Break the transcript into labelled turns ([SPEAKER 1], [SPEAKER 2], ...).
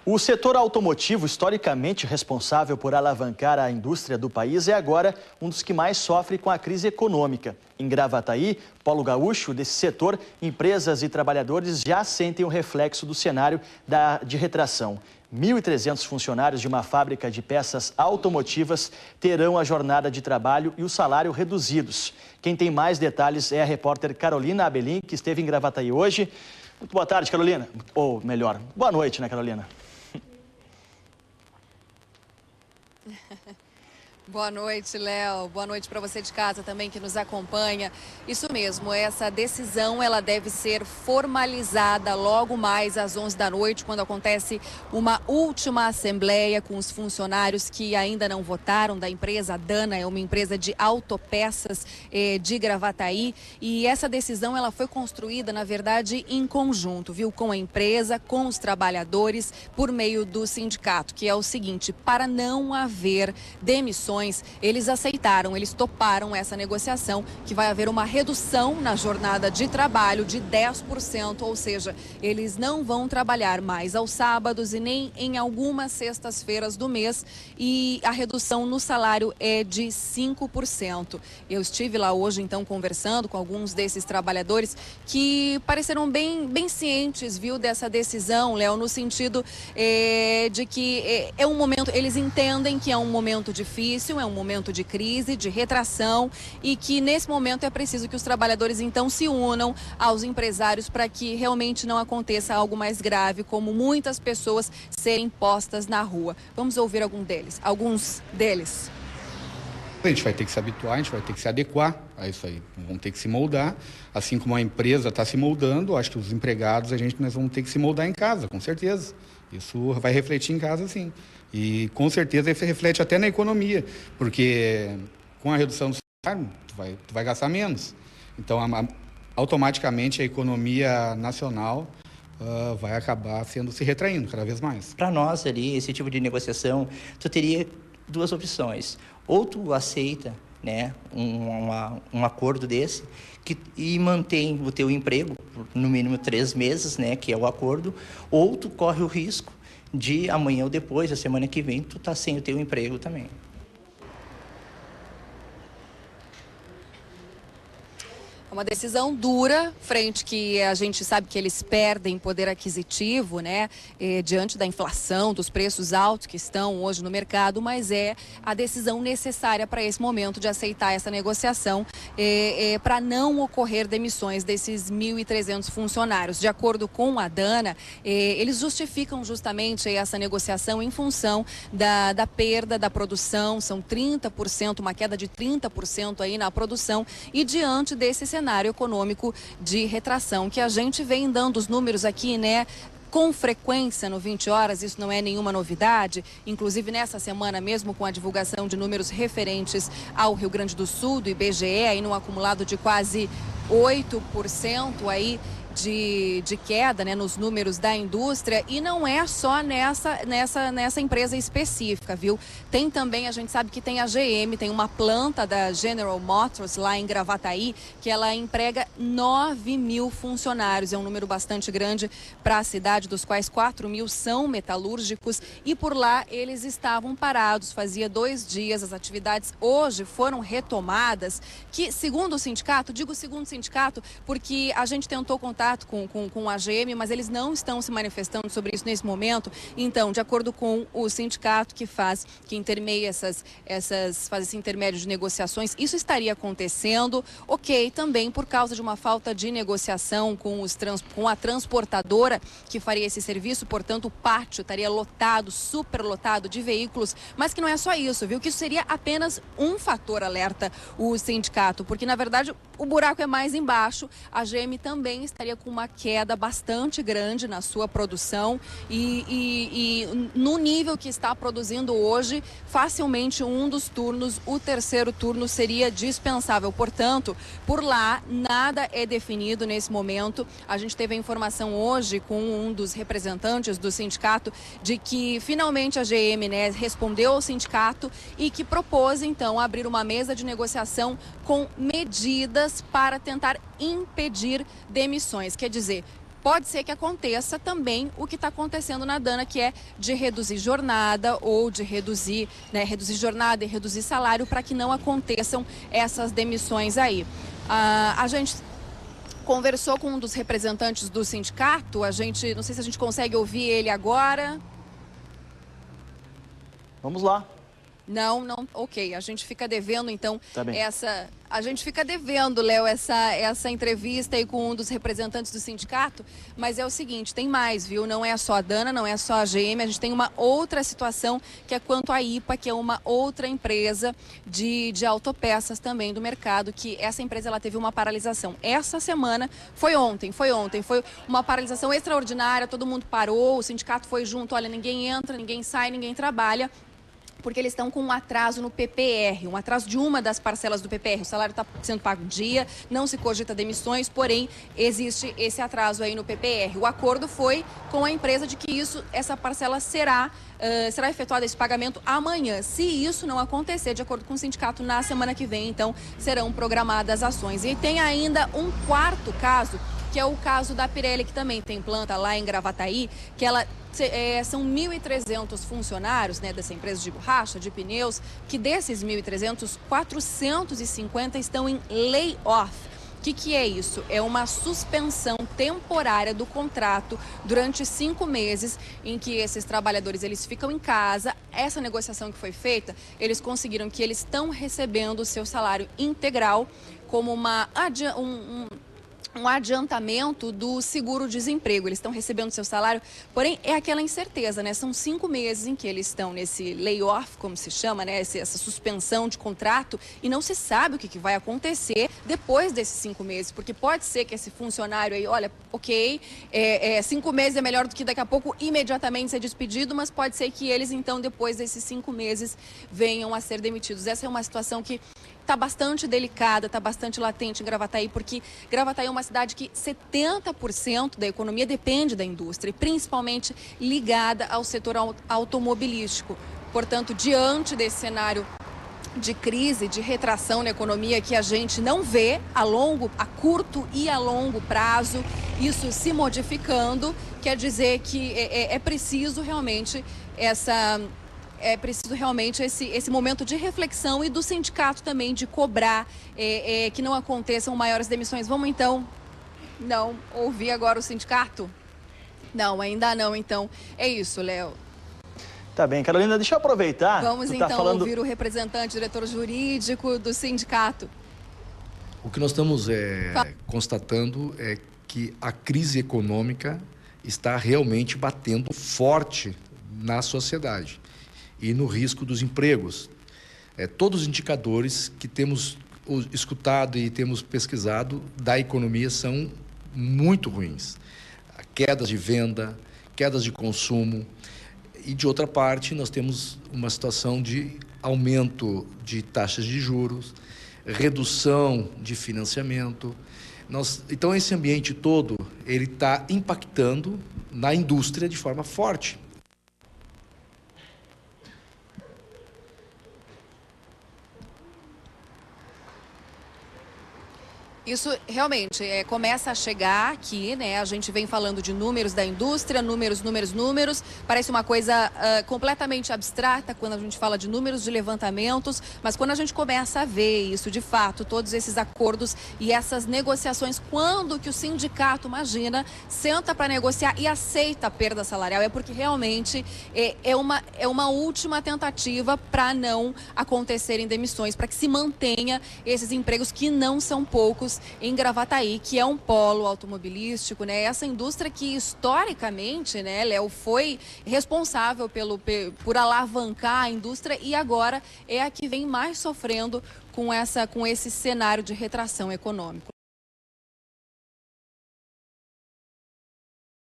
[SPEAKER 1] O setor automotivo, historicamente responsável por alavancar a indústria do país, é agora um dos que mais sofre com a crise econômica. Em Gravataí, polo gaúcho desse setor, empresas e trabalhadores já sentem o reflexo do cenário de retração. 1.300 funcionários de uma fábrica de peças automotivas terão a jornada de trabalho e o salário reduzidos. Quem tem mais detalhes é a repórter Carolina Abelin, que esteve em Gravataí hoje. Muito boa tarde, Carolina. Ou melhor, boa noite, né, Carolina?
[SPEAKER 2] Boa noite, Léo. Boa noite para você de casa também que nos acompanha. Isso mesmo, essa decisão ela deve ser formalizada logo mais às 11 da noite, quando acontece uma última assembleia com os funcionários que ainda não votaram da empresa. A Dana é uma empresa de autopeças de Gravataí, e essa decisão ela foi construída, na verdade, em conjunto, viu? Com a empresa, com os trabalhadores, por meio do sindicato, que é o seguinte: para não haver demissões, eles aceitaram, eles toparam essa negociação, que vai haver uma redução na jornada de trabalho de 10%, ou seja, eles não vão trabalhar mais aos sábados e nem em algumas sextas-feiras do mês, e a redução no salário é de 5%. Eu estive lá hoje, então, conversando com alguns desses trabalhadores que pareceram bem cientes, viu, dessa decisão, Léo, no sentido de que é um momento, eles entendem que é um momento difícil, é um momento de crise, de retração, e que nesse momento é preciso que os trabalhadores então se unam aos empresários para que realmente não aconteça algo mais grave, como muitas pessoas serem postas na rua. Vamos ouvir alguns deles.
[SPEAKER 3] A gente vai ter que se habituar, a gente vai ter que se adequar a isso aí. Vamos ter que se moldar, assim como a empresa está se moldando. Acho que os empregados, nós vamos ter que se moldar em casa, com certeza. Isso vai refletir em casa, sim. E com certeza isso reflete até na economia, porque com a redução do salário, tu vai gastar menos. Então, automaticamente a economia nacional vai acabar se retraindo cada vez mais.
[SPEAKER 4] Para nós ali, esse tipo de negociação, tu teria duas opções. Ou tu aceita, né, um acordo desse e mantém o teu emprego por no mínimo 3 meses, né, que é o acordo, ou tu corre o risco de amanhã ou depois, da semana que vem, tu tá sem o teu emprego também.
[SPEAKER 2] Uma decisão dura, frente que a gente sabe que eles perdem poder aquisitivo, né, diante da inflação, dos preços altos que estão hoje no mercado, mas é a decisão necessária para esse momento de aceitar essa negociação, para não ocorrer demissões desses 1.300 funcionários. De acordo com a Dana, eles justificam justamente essa negociação em função da perda da produção, são 30%, uma queda de 30% aí na produção, e diante desse cenário econômico de retração, que a gente vem dando os números aqui, né, com frequência no 20 horas, isso não é nenhuma novidade, inclusive nessa semana mesmo com a divulgação de números referentes ao Rio Grande do Sul, do IBGE, aí num acumulado de quase 8% aí de queda, né, nos números da indústria, e não é só nessa empresa específica, viu? Tem também, a gente sabe que tem a GM, tem uma planta da General Motors lá em Gravataí, que ela emprega 9.000 funcionários, é um número bastante grande para a cidade, dos quais 4.000 são metalúrgicos, e por lá eles estavam parados, fazia 2 dias, as atividades hoje foram retomadas, que segundo o sindicato, digo segundo o sindicato, porque a gente tentou contar com a GM, mas eles não estão se manifestando sobre isso nesse momento. Então, de acordo com o sindicato que intermeia faz esse intermédio de negociações, isso estaria acontecendo, ok, também por causa de uma falta de negociação com a transportadora que faria esse serviço, portanto, o pátio estaria lotado, superlotado de veículos, mas que não é só isso, viu? Que isso seria apenas um fator, alerta o sindicato, porque, na verdade, o buraco é mais embaixo. A GM também estaria com uma queda bastante grande na sua produção e no nível que está produzindo hoje, facilmente um dos turnos, o terceiro turno, seria dispensável. Portanto, por lá, nada é definido nesse momento. A gente teve a informação hoje com um dos representantes do sindicato de que finalmente a GM, né, respondeu ao sindicato e que propôs, então, abrir uma mesa de negociação com medidas para tentar impedir demissões. Quer dizer, pode ser que aconteça também o que está acontecendo na Dana, que é de reduzir jornada ou de reduzir jornada e reduzir salário para que não aconteçam essas demissões aí. A gente conversou com um dos representantes do sindicato, não sei se a gente consegue ouvir ele agora.
[SPEAKER 1] Vamos lá.
[SPEAKER 2] Não, ok. A gente fica devendo, então,
[SPEAKER 1] Tá bem.
[SPEAKER 2] A gente fica devendo, Léo, essa entrevista aí com um dos representantes do sindicato, mas é o seguinte, tem mais, viu? Não é só a Dana, não é só a GM, a gente tem uma outra situação que é quanto à IPA, que é uma outra empresa de autopeças também do mercado, que essa empresa ela teve uma paralisação. Essa semana, foi ontem, foi uma paralisação extraordinária, todo mundo parou, o sindicato foi junto, olha, ninguém entra, ninguém sai, ninguém trabalha, porque eles estão com um atraso no PPR, um atraso de uma das parcelas do PPR. O salário está sendo pago dia, não se cogita demissões, porém existe esse atraso aí no PPR. O acordo foi com a empresa de que essa parcela será efetuado esse pagamento amanhã. Se isso não acontecer, de acordo com o sindicato, na semana que vem, então, serão programadas ações. E tem ainda um quarto caso, que é o caso da Pirelli, que também tem planta lá em Gravataí, que são 1.300 funcionários, né, dessa empresa de borracha, de pneus, que desses 1.300, 450 estão em lay-off. O que é isso? É uma suspensão temporária do contrato durante 5 meses em que esses trabalhadores eles ficam em casa. Essa negociação que foi feita, eles conseguiram que eles estão recebendo o seu salário integral como um adiantamento do seguro-desemprego. Eles estão recebendo seu salário, porém é aquela incerteza, né? São 5 meses em que eles estão nesse layoff, como se chama, né? Essa suspensão de contrato, e não se sabe o que vai acontecer depois desses 5 meses, porque pode ser que esse funcionário aí, olha, ok, 5 meses é melhor do que daqui a pouco imediatamente ser despedido, mas pode ser que eles então depois desses 5 meses venham a ser demitidos. Essa é uma situação que está bastante delicada, está bastante latente em Gravataí, porque Gravataí é uma cidade que 70% da economia depende da indústria, principalmente ligada ao setor automobilístico. Portanto, diante desse cenário de crise, de retração na economia que a gente não vê a curto e a longo prazo, isso se modificando, quer dizer que é preciso realmente esse momento de reflexão e do sindicato também de cobrar que não aconteçam maiores demissões. Vamos então ouvir agora o sindicato? Não, ainda não, então é isso, Léo.
[SPEAKER 1] Tá bem, Carolina, deixa eu aproveitar.
[SPEAKER 2] Vamos então ouvir o representante, diretor jurídico do sindicato.
[SPEAKER 5] O que nós estamos constatando é que a crise econômica está realmente batendo forte na sociedade e no risco dos empregos. Todos os indicadores que temos escutado e temos pesquisado da economia são muito ruins. Quedas de venda, quedas de consumo. E, de outra parte, nós temos uma situação de aumento de taxas de juros, redução de financiamento. Então, esse ambiente todo, ele está impactando na indústria de forma forte.
[SPEAKER 2] Isso realmente começa a chegar aqui, né? A gente vem falando de números da indústria, números. Parece uma coisa completamente abstrata quando a gente fala de números de levantamentos, mas quando a gente começa a ver isso de fato, todos esses acordos e essas negociações, quando que o sindicato, imagina, senta para negociar e aceita a perda salarial, é porque realmente é uma última tentativa para não acontecerem demissões, para que se mantenha esses empregos que não são poucos em Gravataí, que é um polo automobilístico, né? Essa indústria que historicamente, né, Léo, foi responsável por alavancar a indústria e agora é a que vem mais sofrendo com esse cenário de retração econômico.